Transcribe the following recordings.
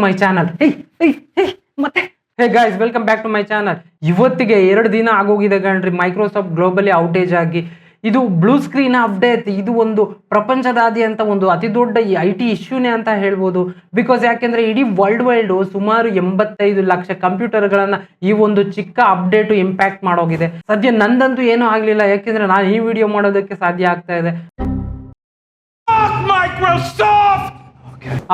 ಮೈ channel ಮತ್ತೆ hey guys welcome back to my channel. ಇವತ್ತಿಗೆ 2 ದಿನ ಆಗೋಗಿದೆ ಕಣ್ರಿ ಮೈಕ್ರೋಸಾಫ್ಟ್ ಗ್ಲೋಬಲಿ ಔಟೇಜ್ ಆಗಿ. ಇದು ಬ್ಲೂ ಸ್ಕ್ರೀನ್ ಅಪ್ಡೇಟ್, ಇದು ಒಂದು ಪ್ರಪಂಚದಾದ್ಯಂತ ಒಂದು ಅತಿ ದೊಡ್ಡ IT ಇಶ್ಯೂನೇ ಅಂತ ಹೇಳ್ಬೋದು. ಬಿಕಾಸ್ ಯಾಕೆಂದ್ರೆ ಇಡೀ ವರ್ಲ್ಡ್ ವೈಡ್ ಸುಮಾರು 85 ಲಕ್ಷ ಕಂಪ್ಯೂಟರ್ಗಳನ್ನ ಈ ಒಂದು ಚಿಕ್ಕ ಅಪ್ಡೇಟ್ ಇಂಪ್ಯಾಕ್ಟ್ ಮಾಡೋಗಿದೆ. ಸದ್ಯ ನಂದಂತೂ ಏನೂ ಆಗ್ಲಿಲ್ಲ, ಯಾಕೆಂದ್ರೆ ನಾನು ಈ ವಿಡಿಯೋ ಮಾಡೋದಕ್ಕೆ ಸಾಧ್ಯ ಆಗ್ತಾ ಇದೆ.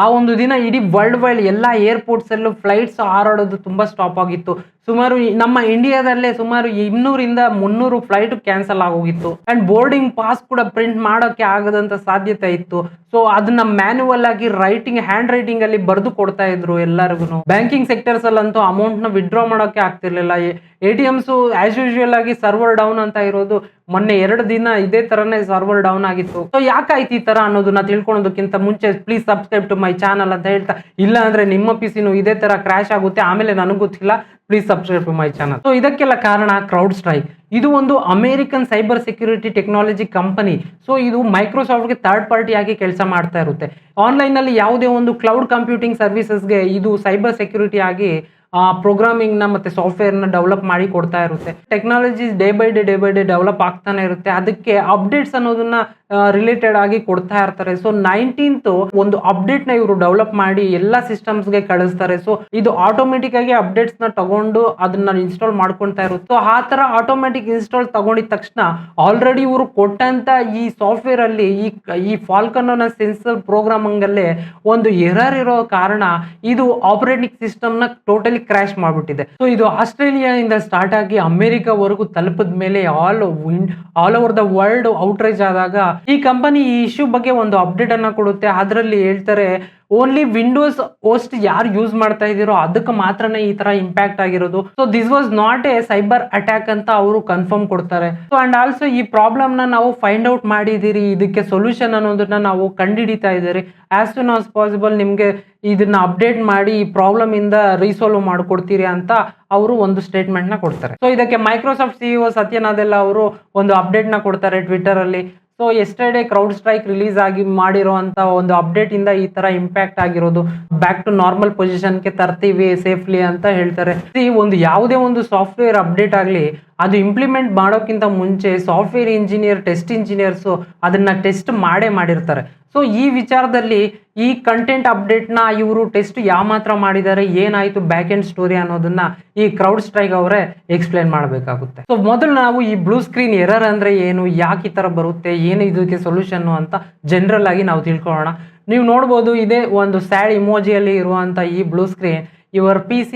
ಆ ಒಂದು ದಿನ ಇಡೀ ವರ್ಲ್ಡ್ ವೈಡ್ ಎಲ್ಲ ಏರ್ಪೋರ್ಟ್ಸ್ ಅಲ್ಲೂ ಫ್ಲೈಟ್ಸ್ ಹಾರಾಡೋದು ತುಂಬಾ ಸ್ಟಾಪ್ ಆಗಿತ್ತು. ಸುಮಾರು ನಮ್ಮ ಇಂಡಿಯಾದಲ್ಲೇ ಸುಮಾರು 200 300 ಫ್ಲೈಟ್ ಕ್ಯಾನ್ಸಲ್ ಆಗೋಗಿತ್ತು. ಅಂಡ್ ಬೋರ್ಡಿಂಗ್ ಪಾಸ್ ಕೂಡ ಪ್ರಿಂಟ್ ಮಾಡೋಕೆ ಆಗದಂತ ಸಾಧ್ಯತೆ ಇತ್ತು. ಸೊ ಅದನ್ನ ಮ್ಯಾನ್ಯುವಲ್ ಆಗಿ ಹ್ಯಾಂಡ್ ರೈಟಿಂಗ್ ಅಲ್ಲಿ ಬರೆದು ಕೊಡ್ತಾ ಇದ್ರು ಎಲ್ಲರಿಗೂ. ಬ್ಯಾಂಕಿಂಗ್ ಸೆಕ್ಟರ್ಸ್ ಅಲ್ಲಂತೂ ಅಮೌಂಟ್ ನ ವಿಡ್ರಾ ಮಾಡೋಕೆ ಆಗ್ತಿರ್ಲಿಲ್ಲ. ATMs ಆಸ್ ಯೂಶುವಲ್ ಆಗಿ ಸರ್ವರ್ ಡೌನ್ ಅಂತ ಇರೋದು. ಮೊನ್ನೆ 2 ದಿನ ಇದೇ ತರನೇ ಸರ್ವರ್ ಡೌನ್ ಆಗಿತ್ತು. ಸೊ ಯಾಕಾಯ್ತು ಈ ತರ ಅನ್ನೋದನ್ನ ತಿಳ್ಕೊಳ್ಳೋದಕ್ಕಿಂತ ಮುಂಚೆ please subscribe to my channel ಅಂತ ಹೇಳ್ತಾ, ಇಲ್ಲ ಅಂದ್ರೆ ನಿಮ್ಮ PCನೂ ಇದೇ ತರ ಕ್ರಾಶ್ ಆಗುತ್ತೆ, ಆಮೇಲೆ ನನಗೆ ಗೊತ್ತಿಲ್ಲ, please subscribe to my channel. So ಇದಕ್ಕೆಲ್ಲ ಕಾರಣ ಕ್ರೌಡ್ ಸ್ಟ್ರೈಕ್. ಇದು ಒಂದು American cyber security technology company. So ಇದು ಮೈಕ್ರೋಸಾಫ್ಟ್ಗೆ ಥರ್ಡ್ ಪಾರ್ಟಿ ಆಗಿ ಕೆಲಸ ಮಾಡ್ತಾ ಇರುತ್ತೆ. ಆನ್ಲೈನ್ ನಲ್ಲಿ ಯಾವುದೇ ಒಂದು ಕ್ಲೌಡ್ ಕಂಪ್ಯೂಟಿಂಗ್ ಸರ್ವಿಸಸ್ಗೆ ಇದು ಸೈಬರ್ ಸೆಕ್ಯೂರಿಟಿ ಆಗಿ ಪ್ರೋಗ್ರಾಮಿಂಗ್ ನ ಮತ್ತೆ ಸಾಫ್ಟ್ವೇರ್ ನ ಡೆವಲಪ್ ಮಾಡಿ ಕೊಡ್ತಾ ಇರುತ್ತೆ. Technology day by day develop ಆಗ್ತಾನೆ ಇರುತ್ತೆ. ಅದಕ್ಕೆ ಅಪ್ಡೇಟ್ಸ್ ಅನ್ನೋದನ್ನ ರಿಲೇಟೆಡ್ ಆಗಿ ಕೊಡ್ತಾ ಇರ್ತಾರೆ. ಸೊ 19th ಒಂದು ಅಪ್ಡೇಟ್ ನ ಇವರು ಡೆವಲಪ್ ಮಾಡಿ ಎಲ್ಲಾ ಸಿಸ್ಟಮ್ಸ್ ಗೆ ಕಳಿಸ್ತಾರೆ. ಸೊ ಇದು ಆಟೋಮೆಟಿಕ್ ಆಗಿ ಅಪ್ಡೇಟ್ಸ್ ನ ತಗೊಂಡು ಅದನ್ನ ಇನ್ಸ್ಟಾಲ್ ಮಾಡ್ಕೊಂತಾ ಇರುತ್ತೆ. ಸೊ ಆ ತರ ಆಟೋಮೆಟಿಕ್ ಇನ್ಸ್ಟಾಲ್ ತಗೊಂಡಿದ ತಕ್ಷಣ ಆಲ್ರೆಡಿ ಇವರು ಕೊಟ್ಟಂತ ಈ ಸಾಫ್ಟ್ವೇರ್ ಅಲ್ಲಿ ಈ ಫಾಲ್ಕನ್ ಅನ್ನೋ ಸೆನ್ಸರ್ ಪ್ರೋಗ್ರಾಮಿಂಗ್ ಅಲ್ಲೇ ಒಂದು ಎರರ್ ಇರೋ ಕಾರಣ ಇದು ಆಪರೇಟಿಂಗ್ ಸಿಸ್ಟಮ್ ನ ಟೋಟಲಿ ಕ್ರಾಶ್ ಮಾಡ್ಬಿಟ್ಟಿದೆ. ಸೊ ಇದು ಆಸ್ಟ್ರೇಲಿಯಾ ಇಂದ ಸ್ಟಾರ್ಟ್ ಆಗಿ ಅಮೆರಿಕವರೆಗೂ ತಲುಪಿದ ಮೇಲೆ all over the world outrage ಆದಾಗ ಈ ಕಂಪನಿ ಈ ಇಶ್ಯೂ ಬಗ್ಗೆ ಒಂದು ಅಪ್ಡೇಟ್ ಅನ್ನ ಕೊಡುತ್ತೆ. ಅದರಲ್ಲಿ ಹೇಳ್ತಾರೆ ಓನ್ಲಿ ವಿಂಡೋಸ್ ಹೋಸ್ಟ್ ಯಾರು ಯೂಸ್ ಮಾಡ್ತಾ ಇದೀರೋ ಅದಕ್ಕೆ ಮಾತ್ರನೇ ಈ ತರ ಇಂಪ್ಯಾಕ್ಟ್ ಆಗಿರೋದು. So this was not A cyber attack ಅಂತ ಅವರು ಕನ್ಫರ್ಮ್ ಕೊಡ್ತಾರೆ. ಸೊ ಅಂಡ್ ಆಲ್ಸೋ ಈ ಪ್ರಾಬ್ಲಮ್ ನ ನಾವು ಫೈಂಡ್ ಔಟ್ ಮಾಡಿದಿರಿ, ಇದಕ್ಕೆ ಸೊಲ್ಯೂಷನ್ ಅನ್ನೋದನ್ನ ನಾವು ಕಂಡುಹಿಡಿತಾ ಇದ್ದೀರಿ. ಆಸ್ ಸೂನ್ ಆಸ್ ಪಾಸಿಬಲ್ ನಿಮ್ಗೆ ಇದನ್ನ ಅಪ್ಡೇಟ್ ಮಾಡಿ ಈ ಪ್ರಾಬ್ಲಮ್ ಇಂದ ರೀಸಾಲ್ವ್ ಮಾಡ್ಕೊಡ್ತೀರಿ ಅಂತ ಅವರು ಒಂದು ಸ್ಟೇಟ್ಮೆಂಟ್ ನ ಕೊಡ್ತಾರೆ. ಸೊ ಇದಕ್ಕೆ ಮೈಕ್ರೋಸಾಫ್ಟ್ CEO ಸತ್ಯ ನಾದೆಲ್ಲ ಅವರು ಒಂದು ಅಪ್ಡೇಟ್ ನ ಕೊಡ್ತಾರೆ ಟ್ವಿಟರ್ ಅಲ್ಲಿ. So yesterday crowd strike release ಆಗಿ ಮಾಡಿರುವಂತ ಒಂದು ಅಪ್ಡೇಟ್ ಇಂದ ಈ ತರ ಇಂಪ್ಯಾಕ್ಟ್ ಆಗಿರೋದು, ಬ್ಯಾಕ್ ಟು ನಾರ್ಮಲ್ ಪೊಸಿಷನ್ ಗೆ ತರ್ತೀವಿ ಸೇಫ್ಲಿ ಅಂತ ಹೇಳ್ತಾರೆ. ಒಂದು ಯಾವುದೇ ಒಂದು ಸಾಫ್ಟ್ವೇರ್ ಅಪ್ಡೇಟ್ ಆಗಲಿ ಅದು ಇಂಪ್ಲಿಮೆಂಟ್ ಮಾಡೋಕ್ಕಿಂತ ಮುಂಚೆ ಸಾಫ್ಟ್ವೇರ್ ಇಂಜಿನಿಯರ್, ಟೆಸ್ಟ್ ಇಂಜಿನಿಯರ್ಸ್ ಅದನ್ನ ಟೆಸ್ಟ್ ಮಾಡಿರ್ತಾರೆ. ಸೊ ಈ ವಿಚಾರದಲ್ಲಿ ಈ ಕಂಟೆಂಟ್ ಅಪ್ಡೇಟ್ ನ ಇವರು ಟೆಸ್ಟ್ ಯಾವ ಮಾತ್ರ ಮಾಡಿದ್ದಾರೆ, ಏನಾಯ್ತು ಬ್ಯಾಕ್ ಎಂಡ್ ಸ್ಟೋರಿ ಅನ್ನೋದನ್ನ ಈ ಕ್ರೌಡ್ ಸ್ಟ್ರೈಕ್ ಅವರೇ ಎಕ್ಸ್ಪ್ಲೇನ್ ಮಾಡಬೇಕಾಗುತ್ತೆ. ಸೊ ಮೊದಲು ನಾವು ಈ ಬ್ಲೂ ಸ್ಕ್ರೀನ್ ಎರರ್ ಅಂದ್ರೆ ಏನು, ಯಾಕೆ ಈ ತರ ಬರುತ್ತೆ, ಏನು ಇದಕ್ಕೆ ಸೊಲ್ಯೂಷನ್ ಅಂತ ಜನರಲ್ ಆಗಿ ನಾವು ತಿಳ್ಕೊಳ್ಳೋಣ. ನೀವು ನೋಡ್ಬೋದು, ಇದೇ ಒಂದು ಸ್ಯಾಡ್ ಇಮೋಜಿಯಲ್ಲಿ ಇರುವಂತ ಈ blue screen. Your PC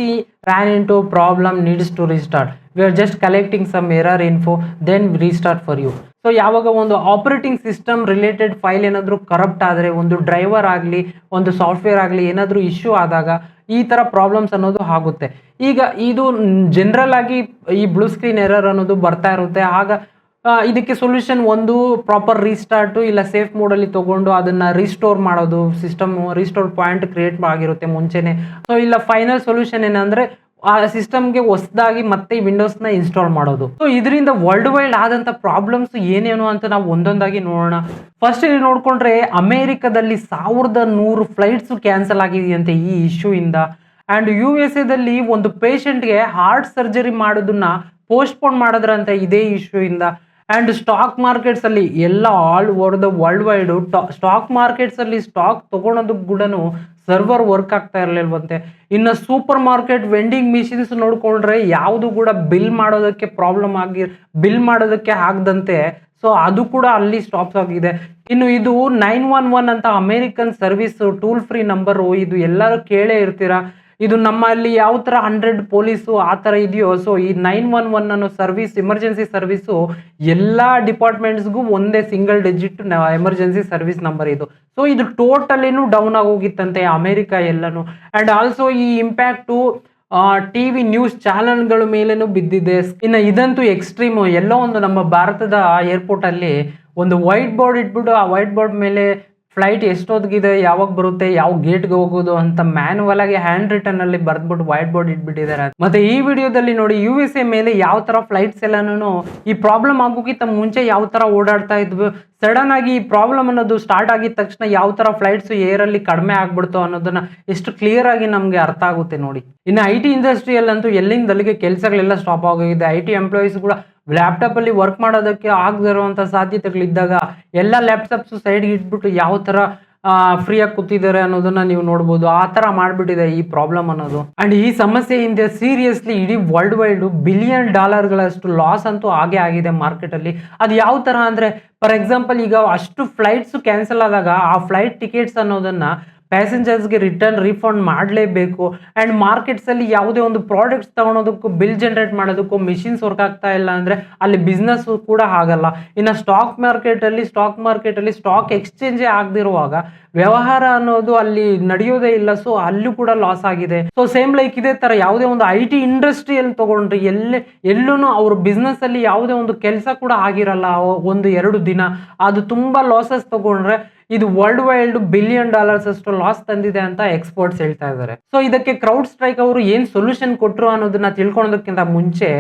ran into problem, needs to restart. We are just collecting some error info, then restart for you. So ಯಾವಾಗ ಒಂದು ಆಪರೇಟಿಂಗ್ ಸಿಸ್ಟಮ್ ರಿಲೇಟೆಡ್ ಫೈಲ್ ಏನಾದರೂ ಕರಪ್ಟ್ ಆದರೆ, ಒಂದು ಡ್ರೈವರ್ ಆಗಲಿ ಒಂದು ಸಾಫ್ಟ್ವೇರ್ ಆಗಲಿ ಏನಾದರೂ ಇಶ್ಯೂ ಆದಾಗ ಈ ಥರ ಪ್ರಾಬ್ಲಮ್ಸ್ ಅನ್ನೋದು ಆಗುತ್ತೆ. ಈಗ ಇದು ಜನರಲ್ ಆಗಿ ಈ ಬ್ಲೂ ಸ್ಕ್ರೀನ್ ಎರರ್ ಅನ್ನೋದು ಬರ್ತಾ ಇರುತ್ತೆ. ಆಗ ಇದಕ್ಕೆ ಸೊಲ್ಯೂಷನ್ ಒಂದು ಪ್ರಾಪರ್ ರೀಸ್ಟಾರ್ಟು ಇಲ್ಲ ಸೇಫ್ ಮೋಡಲ್ಲಿ ತಗೊಂಡು ಅದನ್ನ ರೀಸ್ಟೋರ್ ಮಾಡೋದು, ಸಿಸ್ಟಮ್ ರೀಸ್ಟೋರ್ ಪಾಯಿಂಟ್ ಕ್ರಿಯೇಟ್ ಆಗಿರುತ್ತೆ ಮುಂಚೆನೆ. ಸೊ ಇಲ್ಲ ಫೈನಲ್ ಸೊಲ್ಯೂಷನ್ ಏನಂದ್ರೆ ಆ ಸಿಸ್ಟಮ್ಗೆ ಹೊಸದಾಗಿ ಮತ್ತೆ ವಿಂಡೋಸ್ನ ಇನ್ಸ್ಟಾಲ್ ಮಾಡೋದು. ಸೊ ಇದರಿಂದ ವರ್ಲ್ಡ್ ವೈಡ್ ಆದಂತ ಪ್ರಾಬ್ಲಮ್ಸ್ ಏನೇನು ಅಂತ ನಾವು ಒಂದೊಂದಾಗಿ ನೋಡೋಣ. ಫಸ್ಟ್ ಇಲ್ಲಿ ನೋಡ್ಕೊಂಡ್ರೆ ಅಮೆರಿಕದಲ್ಲಿ 1100 ಫ್ಲೈಟ್ಸ್ ಕ್ಯಾನ್ಸಲ್ ಆಗಿದೆಯಂತೆ ಈ ಇಶ್ಯೂ ಇಂದ. ಅಂಡ್ USA ದಲ್ಲಿ ಒಂದು ಪೇಷಂಟ್ಗೆ ಹಾರ್ಟ್ ಸರ್ಜರಿ ಮಾಡೋದನ್ನ ಪೋಸ್ಟ್ಪೋನ್ ಮಾಡಿದ್ರಂತೆ ಇದೇ ಇಶ್ಯೂ ಇಂದ. ಅಂಡ್ ಸ್ಟಾಕ್ ಮಾರ್ಕೆಟ್ಸ್ ಅಲ್ಲಿ ಎಲ್ಲ all over the world wide stock markets ಅಲ್ಲಿ ಸ್ಟಾಕ್ ತಗೊಳೋದಕ್ಕೆ ಕೂಡ ಸರ್ವರ್ ವರ್ಕ್ ಆಗ್ತಾ ಇರಲಿಲ್ವಂತೆ. ಇನ್ನು ಸೂಪರ್ ಮಾರ್ಕೆಟ್ ವೆಂಡಿಂಗ್ ಮಿಷಿನ್ಸ್ ನೋಡ್ಕೊಂಡ್ರೆ ಯಾವುದು ಕೂಡ ಬಿಲ್ ಮಾಡೋದಕ್ಕೆ ಆಗದಂತೆ. ಸೊ ಅದು ಕೂಡ ಅಲ್ಲಿ ಸ್ಟಾಪ್ಸ್ ಆಗಿದೆ. ಇನ್ನು ಇದು 911 ಅಂತ American service tool free number, ಇದು ಎಲ್ಲರೂ ಕೇಳೇ ಇರ್ತೀರಾ. ಇದು ನಮ್ಮಲ್ಲಿ ಯಾವ ತರ 100 ಪೊಲೀಸು ಆ ತರ ಇದೆಯೋ, ಸೊ ಈ 911 ಅನ್ನೋ ಸರ್ವಿಸ್, ಎಮರ್ಜೆನ್ಸಿ ಸರ್ವಿಸು ಎಲ್ಲಾ ಡಿಪಾರ್ಟ್ಮೆಂಟ್ಸ್ಗೂ ಒಂದೇ single digit emergency service number ಇದು. ಸೊ ಇದು ಟೋಟಲಿನೂ ಡೌನ್ ಆಗೋಗಿತ್ತಂತೆ ಅಮೆರಿಕ ಎಲ್ಲಾನು. ಅಂಡ್ ಆಲ್ಸೋ ಈ ಇಂಪ್ಯಾಕ್ಟು TV ನ್ಯೂಸ್ ಚಾನೆಲ್ಗಳ ಮೇಲೇನು ಬಿದ್ದಿದೆ. ಇನ್ನು ಇದಂತೂ ಎಕ್ಸ್ಟ್ರೀಮು. ಎಲ್ಲೋ ಒಂದು ನಮ್ಮ ಭಾರತದ ಏರ್ಪೋರ್ಟ್ ಅಲ್ಲಿ ಒಂದು ವೈಟ್ ಬೋರ್ಡ್ ಇಟ್ಬಿಟ್ಟು ಆ ವೈಟ್ ಬೋರ್ಡ್ ಮೇಲೆ ಫ್ಲೈಟ್ ಎಷ್ಟೊತ್ತಿಗಿದೆ, ಯಾವಾಗ ಬರುತ್ತೆ, ಯಾವ ಗೇಟ್ಗೆ ಹೋಗೋದು ಅಂತ ಮ್ಯಾನುವಲ್ ಆಗಿ ಹ್ಯಾಂಡ್ ರಿಟರ್ನ್ ಅಲ್ಲಿ ಬರ್ದ್ಬಿಟ್ಟು ವೈಟ್ ಬೋರ್ಡ್ ಇಟ್ಬಿಟ್ಟಿದ್ದಾರೆ. ಮತ್ತೆ ಈ ವಿಡಿಯೋದಲ್ಲಿ ನೋಡಿ USA ಮೇಲೆ ಯಾವ ತರ ಫ್ಲೈಟ್ಸ್ ಎಲ್ಲಾನು ಈ ಪ್ರಾಬ್ಲಮ್ ಆಗೋಕ್ಕಿಂತ ಮುಂಚೆ ಯಾವ ತರ ಓಡಾಡ್ತಾ ಇದ್ವು, ಸಡನ್ ಆಗಿ ಈ ಪ್ರಾಬ್ಲಮ್ ಅನ್ನೋದು ಸ್ಟಾರ್ಟ್ ಆಗಿದ ತಕ್ಷಣ ಯಾವ ತರ ಫ್ಲೈಟ್ಸ್ ಏರ್ ಅಲ್ಲಿ ಕಡಿಮೆ ಆಗ್ಬಿಡ್ತು ಅನ್ನೋದನ್ನ ಎಷ್ಟು ಕ್ಲಿಯರ್ ಆಗಿ ನಮ್ಗೆ ಅರ್ಥ ಆಗುತ್ತೆ ನೋಡಿ. ಇನ್ನು IT ಇಂಡಸ್ಟ್ರಿಯಲ್ಲಿ ಅಂತೂ ಎಲ್ಲಿಂದ ಅಲ್ಲಿಗೆ ಕೆಲಸಗಳೆಲ್ಲ ಸ್ಟಾಪ್ ಆಗೋಗಿದೆ. IT ಎಂಪ್ಲಾಯೀಸ್ ಕೂಡ ಲ್ಯಾಪ್ಟಾಪ್ ಅಲ್ಲಿ ವರ್ಕ್ ಮಾಡೋದಕ್ಕೆ ಆಗದೇ ಇರುವಂತ ಸಾಧ್ಯತೆಗಳಿದ್ದಾಗ ಎಲ್ಲ ಲ್ಯಾಪ್ಟಾಪ್ಸ್ ಸೈಡ್ಗೆ ಇಟ್ಬಿಟ್ಟು ಯಾವ ತರ ಫ್ರೀ ಆಗಿ ಕೂತಿದ್ದಾರೆ ಅನ್ನೋದನ್ನ ನೀವು ನೋಡ್ಬೋದು. ಆ ತರ ಮಾಡ್ಬಿಟ್ಟಿದೆ ಈ ಪ್ರಾಬ್ಲಮ್ ಅನ್ನೋದು. ಅಂಡ್ ಈ ಸಮಸ್ಯೆ ಹಿಂದೆ ಸೀರಿಯಸ್ಲಿ ಇಡೀ ವರ್ಲ್ಡ್ ವೈಡ್ $ಬಿಲಿಯನ್ ಗಳಷ್ಟು ಲಾಸ್ ಅಂತೂ ಆಗೇ ಆಗಿದೆ ಮಾರ್ಕೆಟ್ ಅಲ್ಲಿ. ಅದು ಯಾವ ತರ ಅಂದ್ರೆ, ಫಾರ್ ಎಕ್ಸಾಂಪಲ್ ಈಗ ಅಷ್ಟು ಫ್ಲೈಟ್ಸ್ ಕ್ಯಾನ್ಸಲ್ ಆದಾಗ ಆ ಫ್ಲೈಟ್ ಟಿಕೆಟ್ಸ್ ಅನ್ನೋದನ್ನ ಪ್ಯಾಸೆಂಜರ್ಸ್ಗೆ ರಿಟರ್ನ್ ರೀಫಂಡ್ ಮಾಡಲೇಬೇಕು. ಆ್ಯಂಡ್ ಮಾರ್ಕೆಟ್ಸಲ್ಲಿ ಯಾವುದೇ ಒಂದು ಪ್ರಾಡಕ್ಟ್ಸ್ ತಗೊಳೋದಕ್ಕೂ ಬಿಲ್ ಜನರೇಟ್ ಮಾಡೋದಕ್ಕೂ ಮಿಷಿನ್ಸ್ ವರ್ಕ್ ಆಗ್ತಾ ಇಲ್ಲ ಅಂದರೆ ಅಲ್ಲಿ ಬಿಸ್ನೆಸ್ ಕೂಡ ಆಗಲ್ಲ. ಇನ್ನು ಸ್ಟಾಕ್ ಮಾರ್ಕೆಟಲ್ಲಿ ಸ್ಟಾಕ್ ಎಕ್ಸ್ಚೇಂಜೇ ಆಗದಿರುವಾಗ ವ್ಯವಹಾರ ಅನ್ನೋದು ಅಲ್ಲಿ ನಡೆಯೋದೇ ಇಲ್ಲ. ಸೊ ಅಲ್ಲೂ ಕೂಡ ಲಾಸ್ ಆಗಿದೆ. ಸೊ ಸೇಮ್ ಲೈಕ್ ಇದೇ ತರ ಯಾವುದೇ ಒಂದು IT ಇಂಡಸ್ಟ್ರಿಯಲ್ಲಿ ತಗೊಂಡ್ರಿ ಎಲ್ಲೂ ಅವ್ರ ಬಿಸ್ನೆಸ್ ಅಲ್ಲಿ ಯಾವುದೇ ಒಂದು ಕೆಲಸ ಕೂಡ ಆಗಿರಲ್ಲ 1-2 ದಿನ. ಅದು ತುಂಬಾ ಲಾಸಸ್ ತಗೊಂಡ್ರೆ ಇದು ವರ್ಲ್ಡ್ ವೈಡ್ $ಬಿಲಿಯನ್ ಅಷ್ಟು ಲಾಸ್ ತಂದಿದೆ ಅಂತ ಎಕ್ಸ್ಪರ್ಟ್ಸ್ ಹೇಳ್ತಾ ಇದ್ದಾರೆ. ಸೊ ಇದಕ್ಕೆ ಕ್ರೌಡ್ ಸ್ಟ್ರೈಕ್ ಅವರು ಏನ್ ಸೊಲ್ಯೂಷನ್ ಕೊಟ್ಟರು ಅನ್ನೋದನ್ನ ತಿಳ್ಕೊಳ್ಳೋದಕ್ಕಿಂತ ಮುಂಚೆ,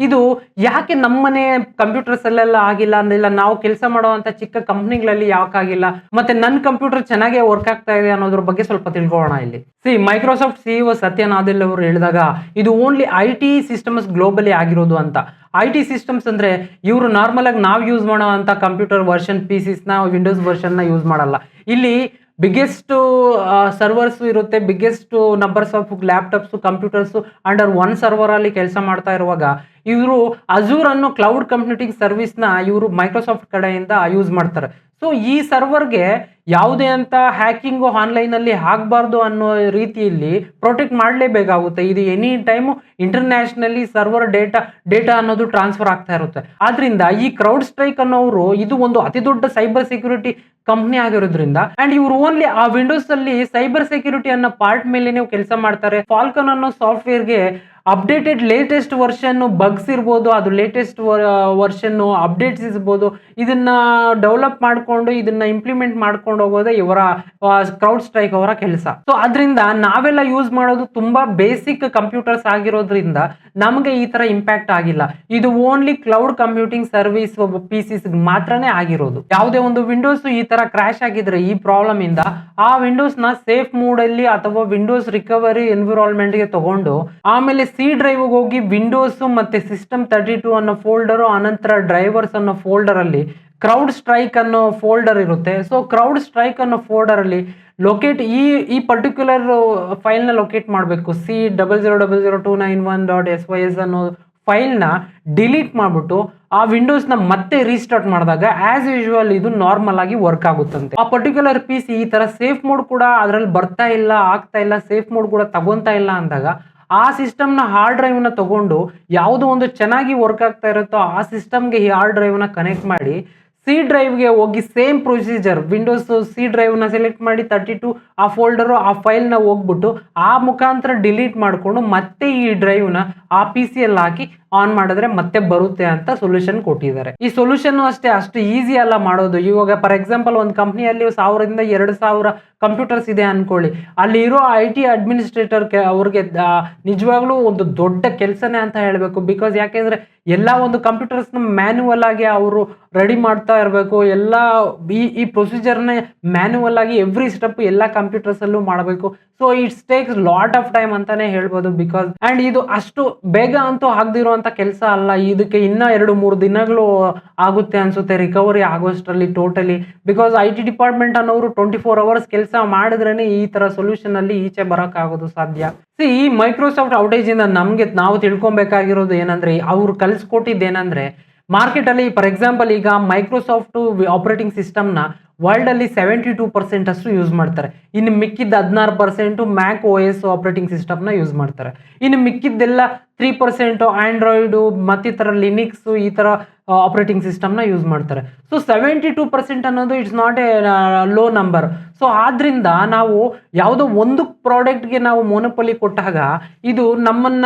ಇದು ಯಾಕೆ ನಮ್ಮನೆ ಕಂಪ್ಯೂಟರ್ಸ್ ಅಲ್ಲೆಲ್ಲ ಆಗಿಲ್ಲ ಅಂದಿಲ್ಲ, ನಾವು ಕೆಲಸ ಮಾಡುವಂತ ಚಿಕ್ಕ ಕಂಪ್ನಿಗಳಲ್ಲಿ ಯಾಕಾಗಿಲ್ಲ, ಮತ್ತೆ ನನ್ನ ಕಂಪ್ಯೂಟರ್ ಚೆನ್ನಾಗೇ ವರ್ಕ್ ಆಗ್ತಾ ಇದೆ ಅನ್ನೋದ್ರ ಬಗ್ಗೆ ಸ್ವಲ್ಪ ತಿಳ್ಕೊಳ್ಳೋಣ ಇಲ್ಲಿ. ಮೈಕ್ರೋಸಾಫ್ಟ್ CEO ಸತ್ಯ ನಾದೆಲ್ ಅವರು ಹೇಳಿದಾಗ ಇದು ಓನ್ಲಿ IT ಸಿಸ್ಟಮ್ಸ್ ಗ್ಲೋಬಲಿ ಆಗಿರೋದು ಅಂತ. IT ಸಿಸ್ಟಮ್ಸ್ ಅಂದ್ರೆ ಇವರು ನಾರ್ಮಲ್ ಆಗಿ ನಾವು ಯೂಸ್ ಮಾಡೋ ಅಂತ ಕಂಪ್ಯೂಟರ್ ವರ್ಷನ್ PCs ನ ವಿಂಡೋಸ್ ವರ್ಷನ್ ನ ಯೂಸ್ ಮಾಡಲ್ಲ. ಇಲ್ಲಿ ಬಿಗ್ಗೆಸ್ಟ್ ಸರ್ವರ್ಸ್ ಇರುತ್ತೆ, biggest numbers of laptops computers under one server ಅಲ್ಲಿ ಕೆಲಸ ಮಾಡ್ತಾ ಇರುವಾಗ ಇವರು ಅಜೂರ್ ಅನ್ನೋ ಕ್ಲೌಡ್ ಕಂಪ್ಯೂಟಿಂಗ್ ಸರ್ವಿಸ್ ನ ಇವರು ಮೈಕ್ರೋಸಾಫ್ಟ್ ಕಡೆಯಿಂದ ಯೂಸ್ ಮಾಡ್ತಾರೆ. ಸೊ ಈ ಸರ್ವರ್ಗೆ ಯಾವುದೇ ಅಂತ ಹ್ಯಾಕಿಂಗ್ ಆನ್ಲೈನ್ ಅಲ್ಲಿ ಆಗಬಾರ್ದು ಅನ್ನೋ ರೀತಿಯಲ್ಲಿ ಪ್ರೊಟೆಕ್ಟ್ ಮಾಡಲೇಬೇಕಾಗುತ್ತೆ. ಇದು any time internationally server data ಅನ್ನೋದು ಟ್ರಾನ್ಸ್ಫರ್ ಆಗ್ತಾ ಇರುತ್ತೆ. ಆದ್ರಿಂದ ಈ ಕ್ರೌಡ್ ಸ್ಟ್ರೈಕ್ ಅನ್ನೋರು ಇದು ಒಂದು ಅತಿ ದೊಡ್ಡ ಸೈಬರ್ ಸೆಕ್ಯೂರಿಟಿ ಕಂಪ್ನಿ ಆಗಿರೋದ್ರಿಂದ, ಅಂಡ್ ಇವರು ಓನ್ಲಿ ಆ ವಿಂಡೋಸ್ ಅಲ್ಲಿ ಸೈಬರ್ ಸೆಕ್ಯೂರಿಟಿ ಅನ್ನೋ ಪಾರ್ಟ್ ಮೇಲೆ ನೀವು ಕೆಲಸ ಮಾಡ್ತಾರೆ. ಫಾಲ್ಕನ್ ಅನ್ನೋ ಸಾಫ್ಟ್ವೇರ್ಗೆ ಅಪ್ಡೇಟೆಡ್ ಲೇಟೆಸ್ಟ್ ವರ್ಷನ್ ಬಗ್ಸ್ ಇರ್ಬೋದು, ಅದು ಲೇಟೆಸ್ಟ್ ವರ್ಷನ್ ಅಪ್ಡೇಟ್ಸ್ ಇರ್ಬೋದು, ಇದನ್ನ ಡೆವಲಪ್ ಮಾಡಿಕೊಂಡು ಇದನ್ನ ಇಂಪ್ಲಿಮೆಂಟ್ ಮಾಡ್ಕೊಂಡು ಹೋಗೋದೇ ಇವರ ಕ್ರೌಡ್ ಸ್ಟ್ರೈಕ್ ಅವರ ಕೆಲಸ. ಸೊ ಅದರಿಂದ ನಾವೆಲ್ಲ ಯೂಸ್ ಮಾಡೋದು ತುಂಬಾ ಬೇಸಿಕ್ ಕಂಪ್ಯೂಟರ್ಸ್ ಆಗಿರೋದ್ರಿಂದ ನಮಗೆ ಈ ತರ ಇಂಪ್ಯಾಕ್ಟ್ ಆಗಿಲ್ಲ. ಇದು only cloud computing service PCs ಮಾತ್ರನೇ ಆಗಿರೋದು. ಯಾವುದೇ ಒಂದು ವಿಂಡೋಸ್ ಈ ತರ ಕ್ರಾಶ್ ಆಗಿದ್ರೆ ಈ ಪ್ರಾಬ್ಲಮ್ ಇಂದ ಆ ವಿಂಡೋಸ್ ನ ಸೇಫ್ ಮೋಡ್ ಅಲ್ಲಿ ಅಥವಾ ವಿಂಡೋಸ್ ರಿಕವರಿ ಎನ್ವಿರಾನ್ಮೆಂಟ್ ಗೆ ತಗೊಂಡು ಆಮೇಲೆ C ಡ್ರೈವ್ ಹೋಗಿ ವಿಂಡೋಸ್ ಮತ್ತೆ ಸಿಸ್ಟಮ್ 32 ಅನ್ನೋ ಫೋಲ್ಡರ್, ಅನಂತರ ಡ್ರೈವರ್ಸ್ ಅನ್ನೋ ಫೋಲ್ಡರ್ ಅಲ್ಲಿ ಕ್ರೌಡ್ ಸ್ಟ್ರೈಕ್ ಅನ್ನೋ ಫೋಲ್ಡರ್ ಇರುತ್ತೆ. ಸೊ ಕ್ರೌಡ್ ಸ್ಟ್ರೈಕ್ ಅನ್ನೋ ಫೋಲ್ಡರ್ ಅಲ್ಲಿ ಲೊಕೇಟ್ ಈ ಪರ್ಟಿಕ್ಯುಲರ್ ಫೈಲ್ ನ ಲೊಕೇಟ್ ಮಾಡಬೇಕು. C000291.sys ಅನ್ನೋ ಫೈಲ್ ನ ಡಿಲೀಟ್ ಮಾಡ್ಬಿಟ್ಟು ಆ ವಿಂಡೋಸ್ ನ ಮತ್ತೆ ರೀಸ್ಟಾರ್ಟ್ ಮಾಡಿದಾಗ ಆಸ್ ಯೂಶುವಲ್ ಇದು ನಾರ್ಮಲ್ ಆಗಿ ವರ್ಕ್ ಆಗುತ್ತಂತೆ. ಆ ಪರ್ಟಿಕ್ಯುಲರ್ PC ಈ ತರ ಸೇಫ್ ಮೋಡ್ ಕೂಡ ಅದ್ರಲ್ಲಿ ಬರ್ತಾ ಇಲ್ಲ, ಆಗ್ತಾ ಇಲ್ಲ, ಸೇಫ್ ಮೋಡ್ ಕೂಡ ತಗೊಂತಾ ಇಲ್ಲ ಅಂದಾಗ ಆ ಸಿಸ್ಟಮ್ ನ ಹಾರ್ಡ್ ಡ್ರೈವ್ ನ ತಗೊಂಡು ಯಾವುದೋ ಒಂದು ಚೆನ್ನಾಗಿ ವರ್ಕ್ ಆಗ್ತಾ ಇರುತ್ತೋ ಆ ಸಿಸ್ಟಮ್ಗೆ ಈ ಹಾರ್ಡ್ ಡ್ರೈವ್ ನ ಕನೆಕ್ಟ್ ಮಾಡಿ C ಡ್ರೈವ್ಗೆ ಹೋಗಿ same procedure Windows C drive ನ ಸೆಲೆಕ್ಟ್ ಮಾಡಿ 32 ಆ ಫೋಲ್ಡರ್ ಆ ಫೈಲ್ ನ ಹೋಗ್ಬಿಟ್ಟು ಆ ಮುಖಾಂತರ ಡಿಲೀಟ್ ಮಾಡಿಕೊಂಡು ಮತ್ತೆ ಈ ಡ್ರೈವ್ ನ ಆ PC ಅಲ್ಲಿ ಹಾಕಿ ಆನ್ ಮಾಡಿದ್ರೆ ಮತ್ತೆ ಬರುತ್ತೆ ಅಂತ ಸೊಲ್ಯೂಷನ್ ಕೊಟ್ಟಿದ್ದಾರೆ. ಈ ಸೊಲ್ಯೂಷನ್ ಅಷ್ಟು ಈಸಿ ಅಲ್ಲ ಮಾಡೋದು. ಇವಾಗ ಫಾರ್ ಎಕ್ಸಾಂಪಲ್ ಒಂದು ಕಂಪ್ನಿಯಲ್ಲಿ 1000-2000 ಕಂಪ್ಯೂಟರ್ಸ್ ಇದೆ ಅನ್ಕೊಳ್ಳಿ, ಅಲ್ಲಿ ಇರೋ IT ಅಡ್ಮಿನಿಸ್ಟ್ರೇಟರ್ ಅವ್ರಿಗೆ ನಿಜವಾಗ್ಲೂ ಒಂದು ದೊಡ್ಡ ಕೆಲಸನೇ ಅಂತ ಹೇಳಬೇಕು. ಬಿಕಾಸ್ ಯಾಕೆಂದ್ರೆ ಎಲ್ಲ ಒಂದು ಕಂಪ್ಯೂಟರ್ಸ್ ನ ಮ್ಯಾನ್ಯುವಲ್ ಆಗಿ ಅವರು ರೆಡಿ ಮಾಡ್ತಾ ಇರಬೇಕು. ಎಲ್ಲ ಈ ಪ್ರೊಸೀಜರ್ನ ಮ್ಯಾನ್ಯುವಲ್ ಆಗಿ ಎವ್ರಿ ಸ್ಟೆಪ್ ಎಲ್ಲ ಕಂಪ್ಯೂಟರ್ಸ್ ಅಲ್ಲೂ ಮಾಡಬೇಕು. So it's takes lot of time ಅಂತಾನೆ ಹೇಳ್ಬೋದು. ಬಿಕಾಸ್ ಅಂಡ್ ಇದು ಅಷ್ಟು ಬೇಗ ಅಂತೂ ಆಗದಿರುವಂತ ಕೆಲಸ ಅಲ್ಲ. ಇದಕ್ಕೆ ಇನ್ನ 2-3 ದಿನಗಳು ಆಗುತ್ತೆ ಅನ್ಸುತ್ತೆ ರಿಕವರಿ ಆಗೋಷ್ಟರಲ್ಲಿ ಟೋಟಲಿ. ಬಿಕಾಸ್ IT ಡಿಪಾರ್ಟ್ಮೆಂಟ್ ಅನ್ನೋರು 24 hours ಕೆಲಸ ಮಾಡಿದ್ರೇನೆ ಈ ತರ ಸೊಲ್ಯೂಷನ್ ಅಲ್ಲಿ ಈಚೆ ಬರಕ್ ಆಗೋದು ಸಾಧ್ಯ. ಈ ಮೈಕ್ರೋಸಾಫ್ಟ್ ಔಟೇಜ್ ಇಂದ ನಾವು ತಿಳ್ಕೊಬೇಕಾಗಿರೋದು ಏನಂದ್ರೆ, ಅವ್ರು ಕಲಿಸ್ಕೊಟ್ಟಿದ್ದೇನಂದ್ರೆ ಮಾರ್ಕೆಟ್ ಅಲ್ಲಿ ಫಾರ್ ಎಕ್ಸಾಂಪಲ್ ಈಗ ಮೈಕ್ರೋಸಾಫ್ಟ್ ಆಪರೇಟಿಂಗ್ ಸಿಸ್ಟಮ್ ನ ವರ್ಲ್ಡ್ ಅಲ್ಲಿ 72% ಅಷ್ಟು ಯೂಸ್ ಮಾಡ್ತಾರೆ. ಇನ್ನು ಮಿಕ್ಕಿದ್ದ 16% ಮ್ಯಾಕ್ OS ಆಪರೇಟಿಂಗ್ ಸಿಸ್ಟಮ್ ನ ಯೂಸ್ ಮಾಡ್ತಾರೆ. ಇನ್ನು ಮಿಕ್ಕಿದ್ದೆಲ್ಲ 3% ಆಂಡ್ರಾಯ್ಡ್ ಮತ್ತಿತರ ಲಿನಿಕ್ಸ್ ಈ ತರ ಆಪರೇಟಿಂಗ್ ಸಿಸ್ಟಮ್ ನ ಯೂಸ್ ಮಾಡ್ತಾರೆ. ಸೊ 72% ಅನ್ನೋದು it's not A low number. So ಆದ್ರಿಂದ ನಾವು ಯಾವುದೋ ಒಂದು ಪ್ರಾಡಕ್ಟ್ಗೆ ನಾವು ಮೊನೊಪೊಲಿ ಕೊಟ್ಟಾಗ ಇದು ನಮ್ಮನ್ನ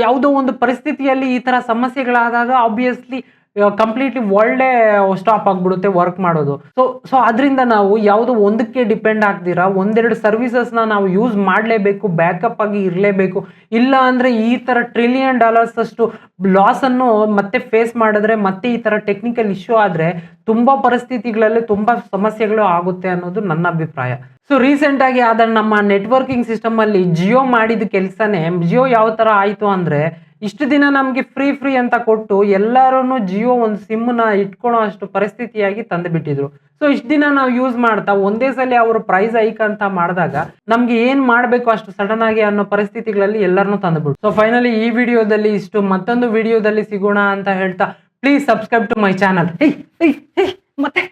ಯಾವುದೋ ಒಂದು ಪರಿಸ್ಥಿತಿಯಲ್ಲಿ ಈ ತರ ಸಮಸ್ಯೆಗಳಾದಾಗ ಆಬ್ವಿಯಸ್ಲಿ ಕಂಪ್ಲೀಟ್ಲಿ ವರ್ಲ್ಡೇ ಸ್ಟಾಪ್ ಆಗ್ಬಿಡುತ್ತೆ ವರ್ಕ್ ಮಾಡೋದು. ಸೊ ಅದರಿಂದ ನಾವು ಯಾವುದು ಒಂದಕ್ಕೆ ಡಿಪೆಂಡ್ ಆಗ್ದಿರಾ ಒಂದೆರಡು ಸರ್ವಿಸಸ್ನ ನಾವು ಯೂಸ್ ಮಾಡಲೇಬೇಕು, ಬ್ಯಾಕಪ್ ಆಗಿ ಇರಲೇಬೇಕು. ಇಲ್ಲ ಅಂದ್ರೆ ಈ ತರ $1 ಟ್ರಿಲಿಯನ್ ಅಷ್ಟು ಲಾಸ್ ಅನ್ನು ಮತ್ತೆ ಫೇಸ್ ಮಾಡಿದ್ರೆ, ಮತ್ತೆ ಈ ತರ ಟೆಕ್ನಿಕಲ್ ಇಶ್ಯೂ ಆದ್ರೆ ತುಂಬಾ ಪರಿಸ್ಥಿತಿಗಳಲ್ಲಿ ತುಂಬಾ ಸಮಸ್ಯೆಗಳು ಆಗುತ್ತೆ ಅನ್ನೋದು ನನ್ನ ಅಭಿಪ್ರಾಯ. ಸೊ ರೀಸೆಂಟ್ ಆಗಿ ಆದ ನಮ್ಮ ನೆಟ್ವರ್ಕಿಂಗ್ ಸಿಸ್ಟಮ್ ಅಲ್ಲಿ ಜಿಯೋ ಮಾಡಿದ ಕೆಲಸನೇ, ಜಿಯೋ ಯಾವ ತರ ಆಯ್ತು ಅಂದ್ರೆ, ಇಷ್ಟು ದಿನ ನಮ್ಗೆ ಫ್ರೀ ಅಂತ ಕೊಟ್ಟು ಎಲ್ಲರೂ ಜಿಯೋ ಒಂದು ಸಿಮ್ ನ ಇಟ್ಕೊಳ್ಳೋ ಅಷ್ಟು ಪರಿಸ್ಥಿತಿಯಾಗಿ ತಂದು ಬಿಟ್ಟಿದ್ರು. ಸೊ ಇಷ್ಟು ದಿನ ನಾವು ಯೂಸ್ ಮಾಡ್ತಾ ಒಂದೇ ಸಲ ಅವರು ಪ್ರೈಸ್ ಹೈಕ್ ಅಂತ ಮಾಡಿದಾಗ ನಮ್ಗೆ ಏನ್ ಮಾಡ್ಬೇಕು ಅಷ್ಟು ಸಡನ್ ಆಗಿ ಅನ್ನೋ ಪರಿಸ್ಥಿತಿಗಳಲ್ಲಿ ಎಲ್ಲರನ್ನೂ ತಂದುಬಿಟ್ಟು. ಸೊ ಫೈನಲಿ ಈ ವಿಡಿಯೋದಲ್ಲಿ ಇಷ್ಟು, ಮತ್ತೊಂದು ವಿಡಿಯೋದಲ್ಲಿ ಸಿಗೋಣ ಅಂತ ಹೇಳ್ತಾ, please subscribe to my channel. ಮತ್ತೆ